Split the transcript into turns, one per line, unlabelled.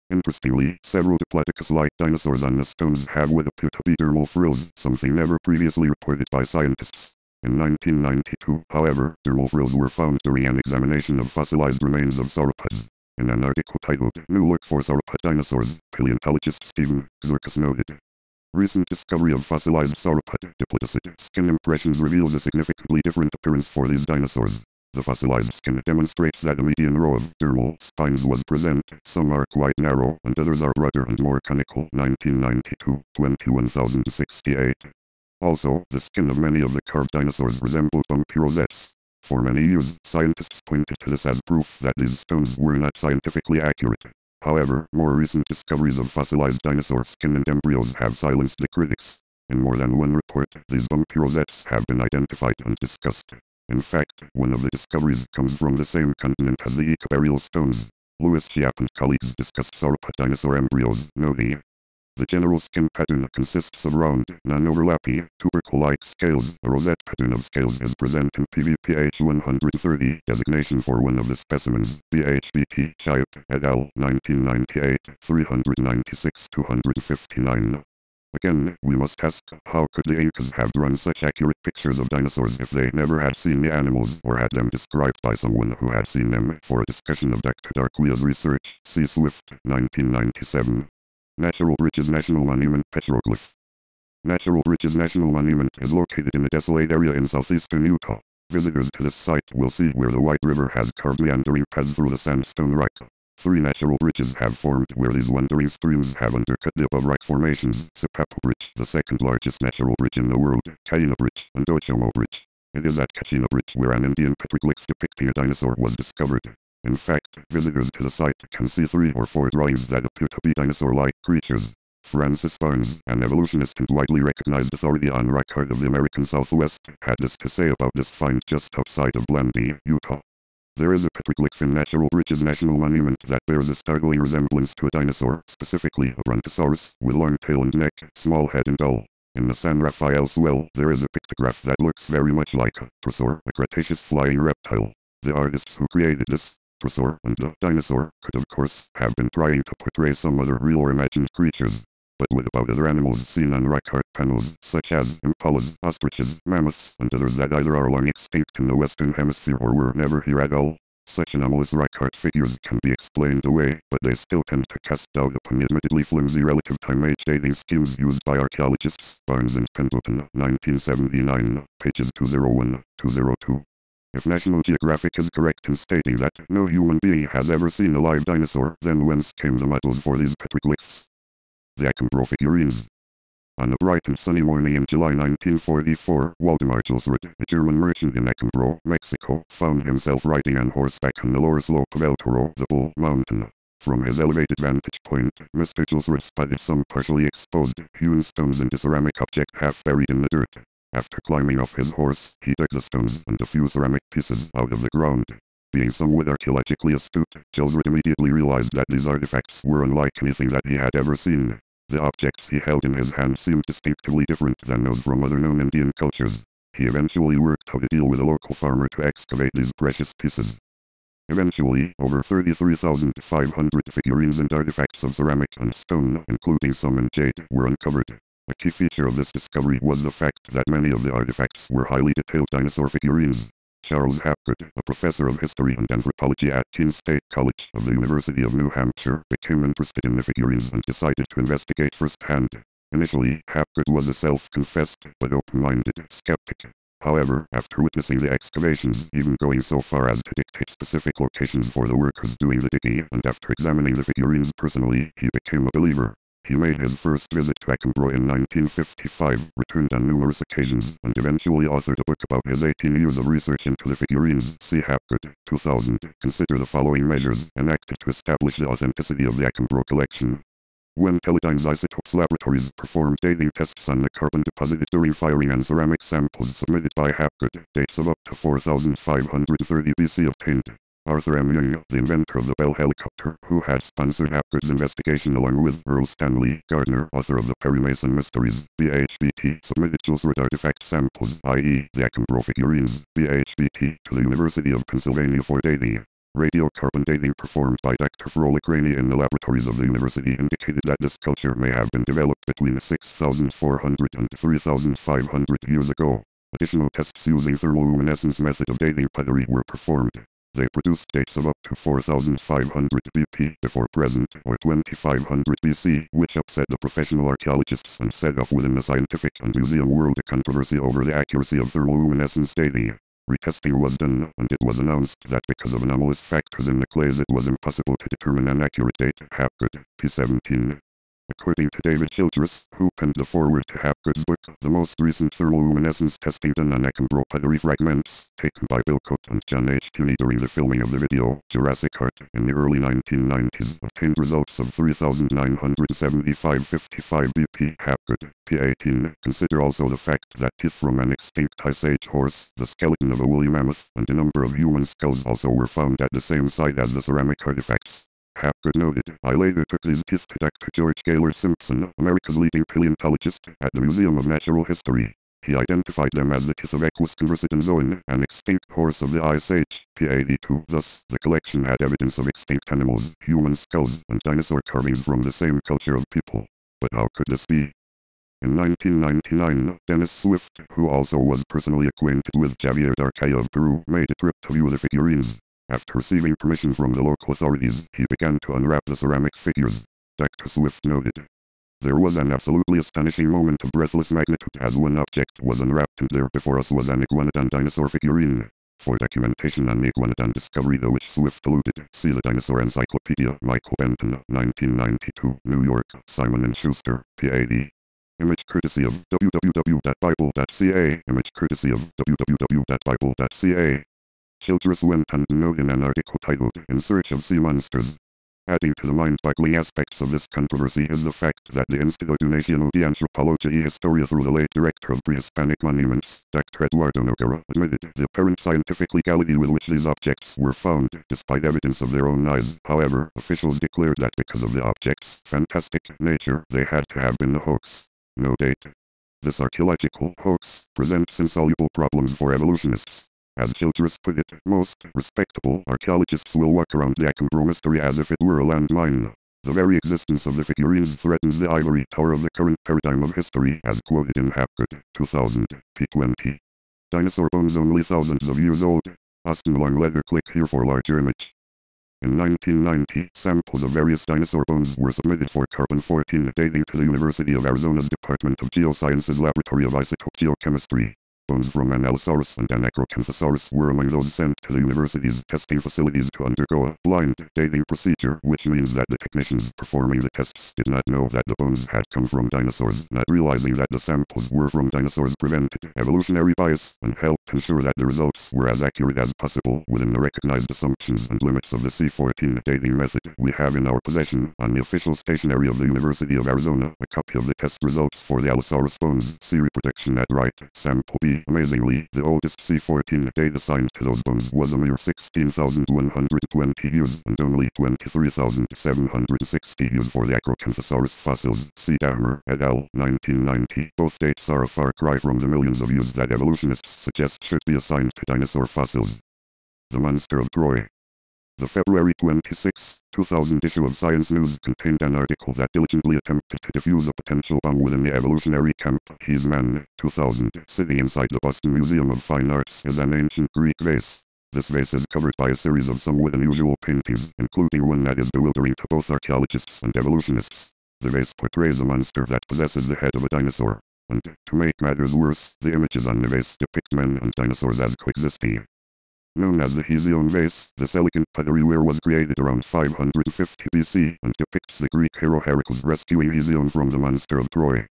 Interestingly, several Diplodocus-like dinosaurs on the stones have what appear to be dermal frills, something never previously reported by scientists. In 1992, however, dermal frills were found during an examination of fossilized remains of sauropods. In an article titled New Look for Sauropod Dinosaurs, paleontologist Stephen Zurkis noted, recent discovery of fossilized sauropod diplodocid skin impressions reveals a significantly different appearance for these dinosaurs. The fossilized skin demonstrates that a median row of dermal spines was present. Some are quite narrow, and others are broader and more conical. 1992, 21068. Also, the skin of many of the carved dinosaurs resembled bumpy rosettes. For many years, scientists pointed to this as proof that these stones were not scientifically accurate. However, more recent discoveries of fossilized dinosaur skin and embryos have silenced the critics. In more than one report, these bumpy rosettes have been identified and discussed. In fact, one of the discoveries comes from the same continent as the ecoburial stones. Lewis Chiap and colleagues discussed sauropod dinosaur embryos, noting, the general skin pattern consists of round, non-overlapping, tubercle-like scales. A rosette pattern of scales is present in PVPH 130, designation for one of the specimens, BHBT Chiap et al. 1998, 396-259. Again, we must ask, how could the Incas have drawn such accurate pictures of dinosaurs if they never had seen the animals or had them described by someone who had seen them? For a discussion of Dr. Darquia's research, see Swift, 1997. Natural Bridges National Monument Petroglyph. Natural Bridges National Monument is located in a desolate area in southeastern Utah. Visitors to this site will see where the White River has carved meandering paths through the sandstone rock. 3 natural bridges have formed where these wandering streams have undercut the above rock formations: Sipapo Bridge, the second largest natural bridge in the world, Cayena Bridge, and Ochomo Bridge. It is at Cayena Bridge where an Indian petroglyph depicting a dinosaur was discovered. In fact, visitors to the site can see 3 or 4 drawings that appear to be dinosaur-like creatures. Francis Barnes, an evolutionist and widely recognized authority on rock art of the American Southwest, had this to say about this find just outside of Blandy, Utah. There is a petroglyph in Natural Bridges National Monument that bears a startling resemblance to a dinosaur, specifically a brontosaurus, with long tail and neck, small head and gull. In the San Rafael swell, there is a pictograph that looks very much like a pterosaur, a Cretaceous flying reptile. The artists who created this pterosaur and the dinosaur could of course have been trying to portray some other real or imagined creatures. But what about other animals seen on rock art panels, such as impalas, ostriches, mammoths, and others that either are long extinct in the Western Hemisphere or were never here at all? Such anomalous rock art figures can be explained away, but they still tend to cast doubt upon the admittedly flimsy relative time-age dating schemes used by archaeologists. Barnes and Pendleton, 1979, pages 201-202. If National Geographic is correct in stating that no human being has ever seen a live dinosaur, then whence came the models for these petroglyphs? The Acambro figurines. On a bright and sunny morning in July 1944, Waldemar Jolsrud, a German merchant in Acambro, Mexico, found himself riding on horseback on the lower slope of El Toro, the Bull Mountain. From his elevated vantage point, Mr. Jolsrud spotted some partially exposed, hewn stones and a ceramic object half buried in the dirt. After climbing off his horse, he dug the stones and a few ceramic pieces out of the ground. Being somewhat archaeologically astute, Jolsrud immediately realized that these artifacts were unlike anything that he had ever seen. The objects he held in his hand seemed distinctively different than those from other known Indian cultures. He eventually worked out a deal with a local farmer to excavate these precious pieces. Eventually, over 33,500 figurines and artifacts of ceramic and stone, including some in jade, were uncovered. A key feature of this discovery was the fact that many of the artifacts were highly detailed dinosaur figurines. Charles Hapgood, a professor of history and anthropology at Keene State College of the University of New Hampshire, became interested in the figurines and decided to investigate firsthand. Initially, Hapgood was a self-confessed but open-minded skeptic. However, after witnessing the excavations, even going so far as to dictate specific locations for the workers doing the digging, and after examining the figurines personally, he became a believer. He made his first visit to Acambro in 1955, returned on numerous occasions, and eventually authored a book about his 18 years of research into the figurines. See Hapgood, 2000. Consider the following measures enacted to establish the authenticity of the Acambro collection. When Teledyne's Isotopes Laboratories performed dating tests on the carbon deposited during firing and ceramic samples submitted by Hapgood, dates of up to 4530 BC obtained. Arthur M. Young, the inventor of the Bell helicopter, who had sponsored Hapgood's investigation along with Earl Stanley Gardner, author of the Perry Mason Mysteries, BHBT, submitted Jolsrud artifact samples, i.e., the Acambro figurines, BHBT, to the University of Pennsylvania for dating. Radiocarbon dating performed by Dr. Froelich Rainey in the laboratories of the university indicated that this culture may have been developed between 6,400 and 3,500 years ago. Additional tests using thermoluminescence method of dating pottery were performed. They produced dates of up to 4,500 BP before present or 2,500 BC, which upset the professional archaeologists and set up within the scientific and museum world a controversy over the accuracy of thermoluminescence dating. Retesting was done, and it was announced that because of anomalous factors in the clays it was impossible to determine an accurate date. Hapgood, p. 17. According to David Childress, who penned the foreword to Hapgood's book, the most recent thermoluminescence testing done on Eckenborough pottery fragments, taken by Bill Cote and John H. Tierney during the filming of the video Jurassic Art in the early 1990s, obtained results of 3,975.55 BP. Hapgood, p. 18. Consider also the fact that teeth from an extinct Ice Age horse, the skeleton of a woolly mammoth, and a number of human skulls also were found at the same site as the ceramic artifacts. Hapgood noted, I later took these teeth to Dr. George Gaylor Simpson, America's leading paleontologist, at the Museum of Natural History. He identified them as the teeth of Equus conversitanzoin, an extinct horse of the Ice Age, p. 82. Thus, the collection had evidence of extinct animals, human skulls, and dinosaur carvings from the same culture of people. But how could this be? In 1999, Dennis Swift, who also was personally acquainted with Javier Darcaya of Peru, made a trip to view the figurines. After receiving permission from the local authorities, he began to unwrap the ceramic figures. Dr. Swift noted, there was an absolutely astonishing moment of breathless magnitude as one object was unwrapped and there before us was an iguanodon dinosaur figurine. For documentation on the iguanodon discovery to which Swift alluded, see the Dinosaur Encyclopedia, Michael Benton, 1992, New York, Simon & Schuster, p.a.d. Image courtesy of www.bible.ca. Image courtesy of www.bible.ca. Childress went on to note in an article titled In Search of Sea Monsters. Adding to the mind-boggling aspects of this controversy is the fact that the Instituto Nacional de Antropología y Historia through the late director of pre-Hispanic monuments, Dr. Eduardo Noguera, admitted the apparent scientific legality with which these objects were found, despite evidence of their own eyes. However, officials declared that because of the objects' fantastic nature, they had to have been a hoax. No date. This archaeological hoax presents insoluble problems for evolutionists. As Childress put it, most respectable archaeologists will walk around the Eckenborough mystery as if it were a landmine. The very existence of the figurines threatens the ivory tower of the current paradigm of history, as quoted in Hapgood, 2000, p. 20. Dinosaur bones only thousands of years old. Austin Longletter. Click here for larger image. In 1990, samples of various dinosaur bones were submitted for carbon-14 dating to the University of Arizona's Department of Geosciences Laboratory of Isotope Geochemistry. Bones from an Allosaurus and an Acrocanthosaurus were among those sent to the university's testing facilities to undergo a blind dating procedure, which means that the technicians performing the tests did not know that the bones had come from dinosaurs. Not realizing that the samples were from dinosaurs prevented evolutionary bias and helped ensure that the results were as accurate as possible within the recognized assumptions and limits of the C14 dating method. We have in our possession, on the official stationery of the University of Arizona, a copy of the test results for the Allosaurus bones. See reproduction at right, sample B. Amazingly, the oldest C14 date assigned to those bones was a mere 16,120 years and only 23,760 years for the Acrocanthosaurus fossils. See Dahmer et al. 1990. Both dates are a far cry from the millions of years that evolutionists suggest should be assigned to dinosaur fossils. The Monster of Troy. The February 26, 2000 issue of Science News contained an article that diligently attempted to defuse a potential bomb within the evolutionary camp. He's Man, 2000. Sitting inside the Boston Museum of Fine Arts is an ancient Greek vase. This vase is covered by a series of somewhat unusual paintings, including one that is bewildering to both archaeologists and evolutionists. The vase portrays a monster that possesses the head of a dinosaur. And, to make matters worse, the images on the vase depict men and dinosaurs as coexisting. Known as the Hesiod vase, this elegant potteryware was created around 550 BC and depicts the Greek hero Heracles rescuing Hesiod from the monster of Troy.